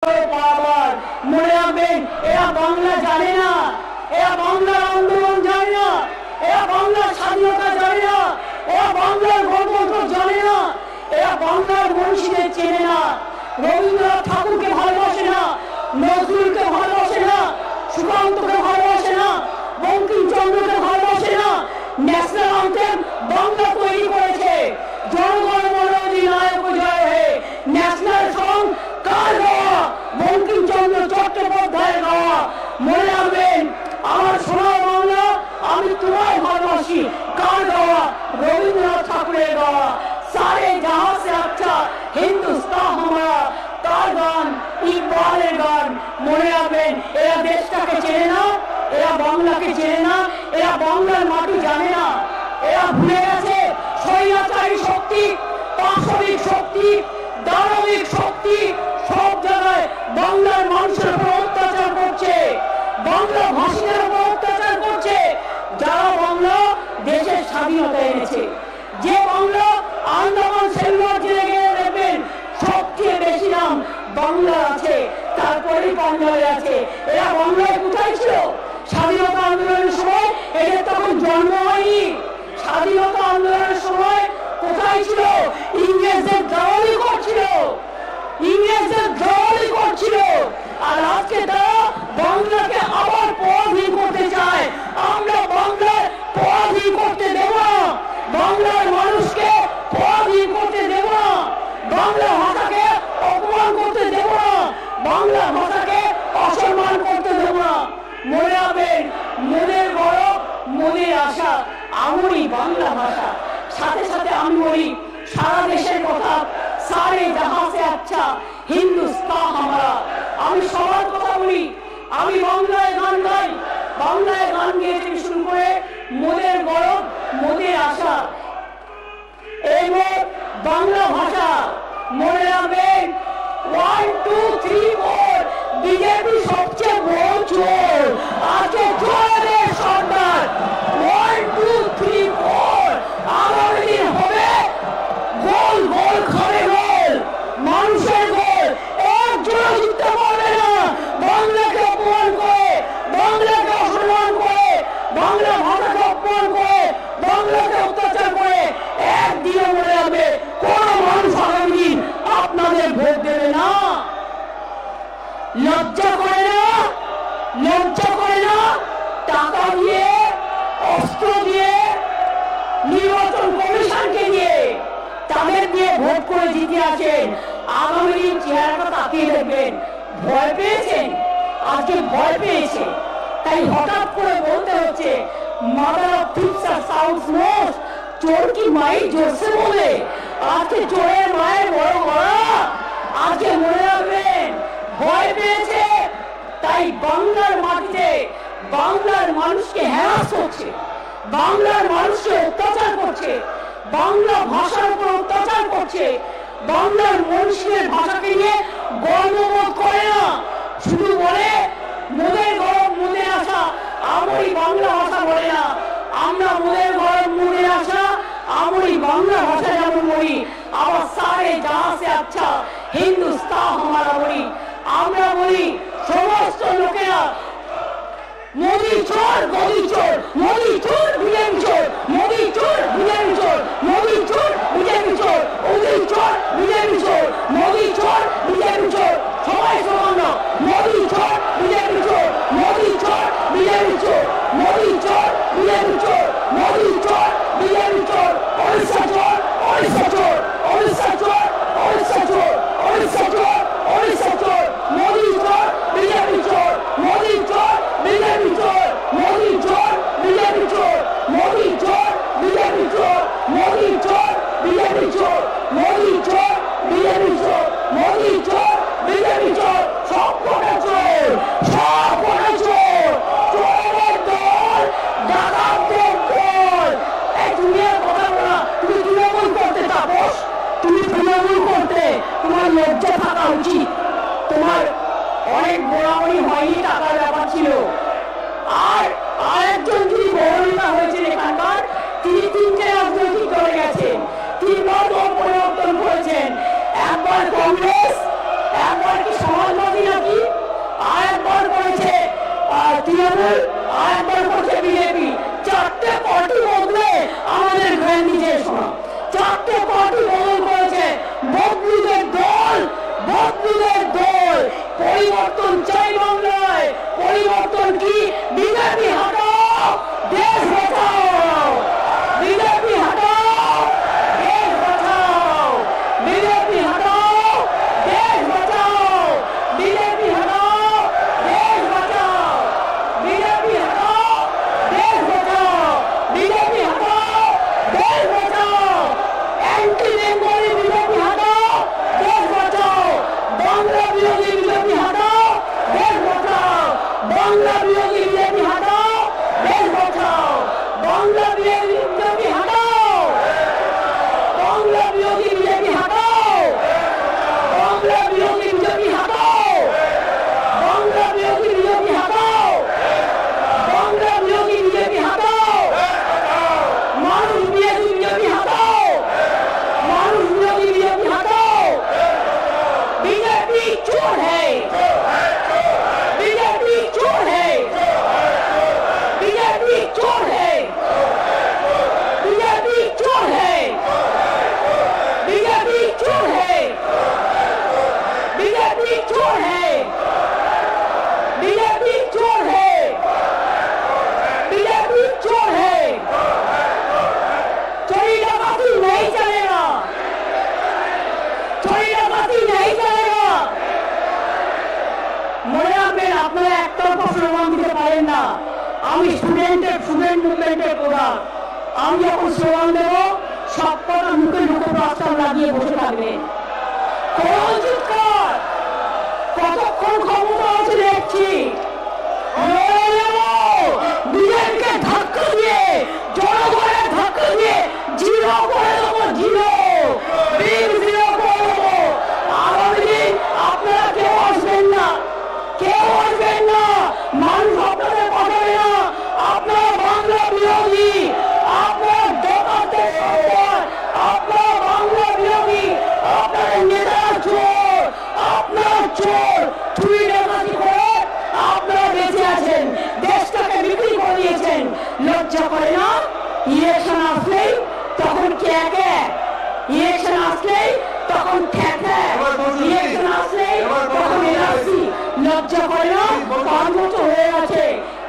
মনে রাখবেন, এরা বাংলা জানে না, এরা বাংলার আন্দোলন জানে না, এরা বাংলার স্বাধীনতা জানে না, এরা বাংলার গণতন্ত্র জানে না, এরা বাংলার মনীষীদের চেনে না। রবীন্দ্রনাথ ঠাকুরকে ভালোবাসে না, নজরুলকে ভালোবাসে না, সুকান্তকে ভালোবাসে না, বঙ্কিমচন্দ্রকে ভালোবাসে না। ন্যাশনাল অ্যান্থেম বাংলা তৈরি করেছে। জনগণ মন অধিনায়ক জয় হে, ন্যাশনাল সং কার গাওয়া? বঙ্কিমচন্দ্র চট্টোপাধ্যায়ের গাওয়া। মনে রাখবেন, আমার সোনার বাংলা আমি তোমায় ভালোবাসি কার গাওয়া? রবীন্দ্রনাথ ঠাকুরের গাওয়া। সারে জাহাঁ সে আচ্ছা হিন্দুস্তান হামারা কার গান? ইকবালের গান। মনে রাখবেন, এরা দেশটাকে চেনে না, এরা বাংলাকে চেনে না, এরা বাংলার মাটি জানে না। এরা ভুলে গেছে স্বৈরাচারী শক্তি, পাশবিক শক্তি, দানবিক শক্তি সব জায়গায় বাংলার মানুষের উপর অত্যাচার করছে, বাংলা ভাষীদের উপর অত্যাচার করছে। যারা বাংলা দেশের স্বাধীনতা এনেছে, যে বাংলা আন্দামান সেলুলার জেলে গিয়ে দেখবেন সবচেয়ে বেশি নাম বাংলা আছে, তারপরেই পাঞ্জাবে আছে। এরা বাংলায় কোথায় ছিল স্বাধীনতা আন্দোলনের সময়? এদের তখন জন্ম হয়নি। স্বাধীনতা আন্দোলনের সময় কোথায় ছিল? ইংরেজদের দালালি করছিল, ইংরেজদের দালালি করছিল। আর আজকে তারা বাংলাকে আবার পরাধীন করতে চায়। আমরা বাংলার পরাধীন করতে দেব না, বাংলার মানুষকে পরাধীন করতে দেব না, বাংলা ভাষাকে অপমান করতে দেব না, বাংলা ভাষাকে অসম্মান করতে দেব না। মনে রাখবেন, মনের গৌরব, মনের আশা আমারই বাংলা ভাষা। সাথে সাথে আমি বলি সারা দেশের কথা, সারে জাহাঁ সে আচ্ছা হিন্দুস্তান হামারা। আমি সবার কথা বলি, আমি বাংলায় গান গাই, বাংলায় গান গেয়ে শুরু করে মনের গৌরব, মনের আশা এবং বাংলা ভাষা। মনে রাখবেন, 1 2 3 4 বিজেপি সবচেয়ে বড় চোর আজকে জয়ের সরকার। 1 2 3 4 আগামী দিন হবে গোল গোল খাবে গোল, মানুষের গোল। একজন জিততে পারবে না বাংলাকে অপমান করে, বাংলাকে অসম্মান করে, বাংলা ভাষাকে অপমান করে, বাংলাকে অত্যাচার করে। একদিনে মনে রাখবে, কোন মানুষ আগামী দিন আপনাদের ভোট দেবে না। লজ্জা করে না, লজ্জা করে না? টাকা দিয়ে, অস্ত্র দিয়ে, নির্বাচন কমিশনকে দিয়ে, তাদের দিয়ে ভোট করে জিতে আছেন। আগামী দিন চেহারাটা তাকিয়ে দেখবেন, ভয় পেয়েছেন, আজকে ভয় পেয়েছে, তাই হঠাৎ করে বলতে হচ্ছে মাদার অফ থিপস আর সাউন্ডস মোস্ট। চোর কি মাই জোরসে বলে? আজকে চোরের মায়ের বড় গলা। আজকে মনে রাখবেন, ভয় পেয়েছে, তাই বাংলার মাটিতে বাংলার মানুষকে হ্যারাস করছে, বাংলার মানুষকে অত্যাচার করছে, বাংলা ভাষার উপর অত্যাচার করছে, বাংলার মনীষীদের ভাষাকে নিয়ে গর্ববোধ করে না। শুধু বলে মোদের গরম মনে আসা আমারই বাংলা ভাষা বলে না। আমরা মোদের গরম মনে আসা আমারই বাংলা ভাষা যেমন বলি, আবার সারে জাহাঁ সে আচ্ছা হিন্দুস্তান হামারা বলি। আমরা বলি সমস্ত লোকেরা মোদি চোর, মোদি চোর, মোদি চোর, বিজেপি চোর, মোদি চোর, বিজেপি চোর, মোদি চোর, বিজেপি চোর, মোদি চোর, বিজেপি চোর, মোদি চোর, বিজেপি চোর। সবাই সমান না, মোদি চোর, বিজেপি চোর, মোদি চোর, বিজেপি চোর, মোদি চোর, বিজেপি চোর, মোদি চোর, বিজেপি চোর। ওড়িশা চোর, ওড়িশা চোর, ওড়িশা চোর, ওড়িশা চোর, ওড়িশা চোর, ওড়িশা চোর, মোদি চোর, বিজেপি চোর, মোদি চোর, বিজেপি চোর, মোদি চোর, বিজেপি চোর, মোদি চোর, বিজেপি চোর, মোদি চোর, বিজেপি চোর, মোদি চোর, বিজেপি চোর, মোদি চোর, বিজেপি চোর। সব কটা চোর, সব কটা চোর, চোরের দল, ডাকাতদের দল। এই দুনিয়ার কথা বলা, তুমি তৃণমূল করতে তাপস, তুমি তৃণমূল করতে, তোমার লজ্জা থাকা উচিত। তোমার অনেক বড়াবড়ি হয়নি, টাকার ব্যাপার ছিল। আর আরেকজন যিনি বড় হয়েছেন এখানকার, তিনি 3টে রাজনৈতিক দলে গেছেন, 3বার দল পরিবর্তন করেছেন। একবার কংগ্রেস, একবার কি সমাজবাদী নাকি, আরেকবার করেছে তৃণমূল, আরেকবার করছে বিজেপি। চারটে পার্টি বদলে আমাদের গান্ধীজির শোনা, চারটে পার্টি বদল করেছে। বদলুদের দল, বদলুদের দল। পরিবর্তন চাই বাংলায়, পরিবর্তন কি? বিজেপি হটাও, দেশ বাঁচাও। বিজেপি হটাও, দেশ বাঁচাও। বিজেপি হটাও, দেশ বাঁচাও। বিজেপি হটাও, দেশ বাঁচাও। বিজেপি হটাও, দেশ বাঁচাও। বিজেপি হটাও, দেশ বাঁচাও। অ্যান্টি বেঙ্গলি বিজেপি হটাও, দেশ বাঁচাও। বাংলা বিরোধী বিজেপি হটাও, দেশ বাঁচাও। বাংলা বিরোধী বিজেপি হটাও, দেশ বাঁচাও। বাংলা বিরোধী বিজেপি হটাও, বাংলা বিরোধী বিজেপি হটাও। বাংলা বিরোধী বিজেপি হটাও। বাংলা বিরোধী বিজেপি হটাও। বাংলা বিরোধী বিজেপি হটাও। মানুষ বিরোধী বিজেপি হটাও। মানুষ বিরোধী বিজেপি हटाओ। बीजेपी चोर है, बीजेपी चोर है, बीजेपी चोर है, बीजेपी चोर है, बीजेपी चोर है, बीजेपी चोर है, बीजेपी चोर है, बीजेपी चोर है। चोरी डकैती नहीं चलेगा, चोरी डकैती नहीं चलेगा। মনে রাখবেন, আপনারা একতরফা স্লোগান দিতে পারেন না। আমি স্টুডেন্ট মুভমেন্টের প্রধান। আমি যখন স্লোগান দেব, সব কথা মুখে মুখে প্রস্তাব লাগিয়ে বসে থাকবেন। কতক্ষণ ক্ষমতা আছে দেখছি। বিজেপিকে ধাক্কা দিয়ে, জনগণের ধাক্কা দিয়ে জিরো করে দেবো, জিরো জিরো করে দেবো। আগামী দিন আপনারা কেউ আসবেন না, কেউ আসবেন না। মানুষ আপনাদের পাঠাবে না। আপনারা বাংলা বিরোধী, আপনার ডাকাতের সরকার, আপনার বাংলা বিরোধী, আপনাদের নেতারা চোর, আপনার চোর। চুরি ডাকাতি করে আপনারা বেঁচে আছেন, দেশটাকে বিক্রি করে দিয়েছেন। লজ্জা করে না? ইলেকশন আসলেই তখন কে কে, ইলেকশন আসলেই তখন ঠেকে, ইলেকশন আসলেই তখন এনআরসি। লজ্জা করে না? 5 বছর হয়ে গেছে।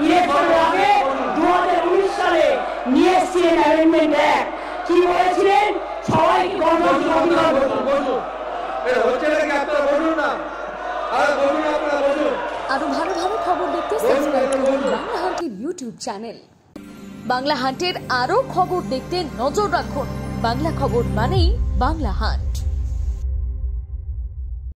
ইলেকশনের আগে 2019 সালে নিয়ে এসেছিলেন অ্যামেন্ডমেন্ট অ্যাক্ট। কি বলেছিলেন? সবাইকে গণতান্ত্রিক অধিকার আরো ভালো ভালো খবর দেখতে সাবস্ক্রাইব করুন বাংলা হান্টের ইউটিউব চ্যানেল। বাংলা হান্টের আরো খবর দেখতে নজর রাখুন। বাংলা খবর মানেই বাংলা হান্ট।